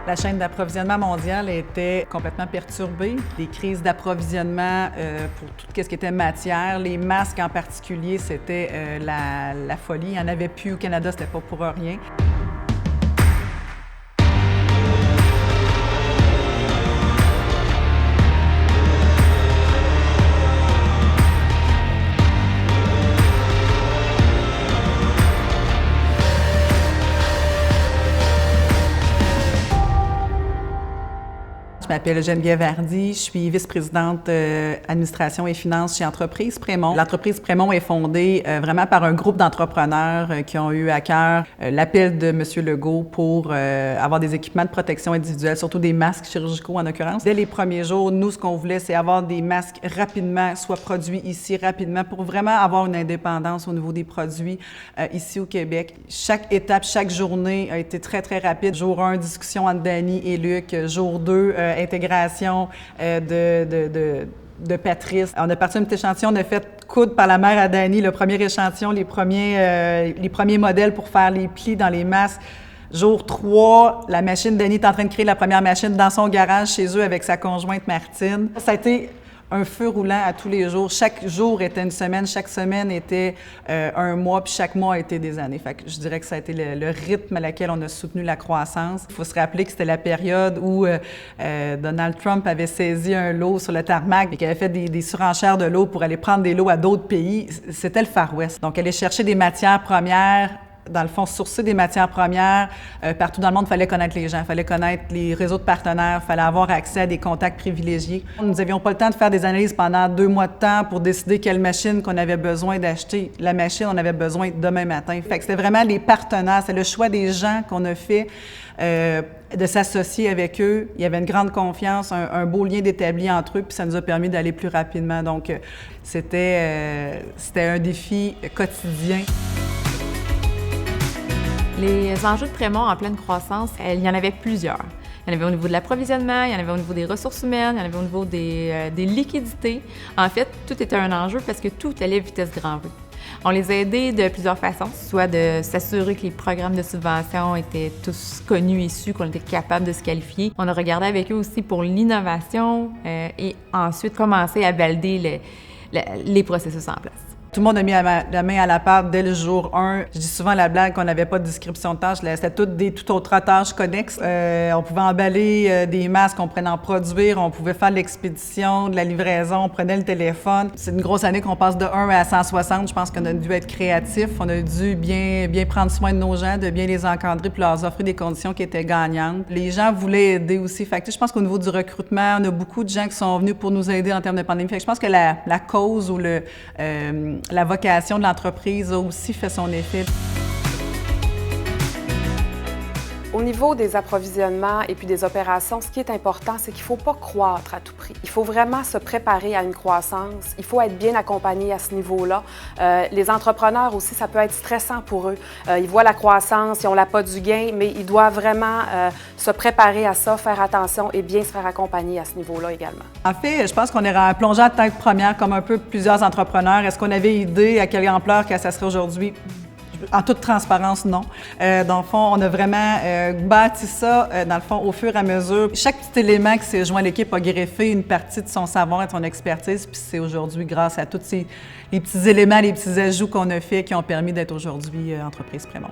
La chaîne d'approvisionnement mondiale était complètement perturbée. Des crises d'approvisionnement pour tout ce qui était matière. Les masques en particulier, c'était la folie. Il n'y en avait plus au Canada, c'était pas pour rien. Je m'appelle Geneviève Hardy, je suis vice-présidente administration et finances chez Entreprise Prémont. L'entreprise Prémont est fondée vraiment par un groupe d'entrepreneurs qui ont eu à cœur l'appel de M. Legault pour avoir des équipements de protection individuelle, surtout des masques chirurgicaux en l'occurrence. Dès les premiers jours, nous, ce qu'on voulait, c'est avoir des masques rapidement, soit produits ici rapidement, pour vraiment avoir une indépendance au niveau des produits ici au Québec. Chaque étape, chaque journée a été très, très rapide. Jour 1, discussion entre Dany et Luc. Jour 2, intégration de Patrice. On a parti un petit échantillon, on a fait coudre par la mère à Dany le premier échantillon, les premiers modèles pour faire les plis dans les masques. Jour 3, la machine, Dany est en train de créer la première machine dans son garage chez eux avec sa conjointe Martine. Ça a été un feu roulant à tous les jours. Chaque jour était une semaine, chaque semaine était un mois, puis chaque mois était des années. Fait que je dirais que ça a été le rythme à laquelle on a soutenu la croissance. Il faut se rappeler que c'était la période où Donald Trump avait saisi un lot sur le tarmac et qu'il avait fait des surenchères de l'eau pour aller prendre des lots à d'autres pays. C'était le Far West. Donc, aller chercher des matières premières, dans le fond, sourcer des matières premières. Partout dans le monde, il fallait connaître les gens, il fallait connaître les réseaux de partenaires, il fallait avoir accès à des contacts privilégiés. Nous n'avions pas le temps de faire des analyses pendant 2 mois de temps pour décider quelle machine qu'on avait besoin d'acheter. La machine, on avait besoin demain matin. Fait que c'était vraiment les partenaires, c'est le choix des gens qu'on a fait de s'associer avec eux. Il y avait une grande confiance, un beau lien d'établi entre eux, puis ça nous a permis d'aller plus rapidement. Donc, c'était un défi quotidien. Les enjeux de Prémont en pleine croissance, il y en avait plusieurs. Il y en avait au niveau de l'approvisionnement, il y en avait au niveau des ressources humaines, il y en avait au niveau des liquidités. En fait, tout était un enjeu parce que tout allait vitesse grand V. On les a aidés de plusieurs façons, soit de s'assurer que les programmes de subvention étaient tous connus et su, qu'on était capable de se qualifier. On a regardé avec eux aussi pour l'innovation et ensuite commencé à valider les processus en place. Tout le monde a mis la main à la pâte dès le jour 1. Je dis souvent la blague qu'on n'avait pas de description de tâches. C'était toutes des tout autres tâches connexes. On pouvait emballer des masques, on prenait en produire, on pouvait faire l'expédition, de la livraison, on prenait le téléphone. C'est une grosse année qu'on passe de 1 à 160. Je pense qu'on a dû être créatif. On a dû bien prendre soin de nos gens, de bien les encadrer puis leur offrir des conditions qui étaient gagnantes. Les gens voulaient aider aussi. Fait que, je pense qu'au niveau du recrutement, on a beaucoup de gens qui sont venus pour nous aider en termes de pandémie. Fait que je pense que la cause ou la vocation de l'entreprise a aussi fait son effet. Au niveau des approvisionnements et puis des opérations, ce qui est important, c'est qu'il ne faut pas croître à tout prix. Il faut vraiment se préparer à une croissance. Il faut être bien accompagné à ce niveau-là. Les entrepreneurs aussi, ça peut être stressant pour eux. Ils voient la croissance, ils ont l'appât du gain, mais ils doivent vraiment se préparer à ça, faire attention et bien se faire accompagner à ce niveau-là également. En fait, je pense qu'on est plongé à tête première comme un peu plusieurs entrepreneurs. Est-ce qu'on avait idée à quelle ampleur que ça serait aujourd'hui? En toute transparence, non. Dans le fond, on a vraiment bâti ça, dans le fond, au fur et à mesure. Chaque petit élément qui s'est joint à l'équipe a greffé une partie de son savoir et de son expertise, puis c'est aujourd'hui grâce à tous les petits éléments, les petits ajouts qu'on a faits qui ont permis d'être aujourd'hui Entreprise Prémont.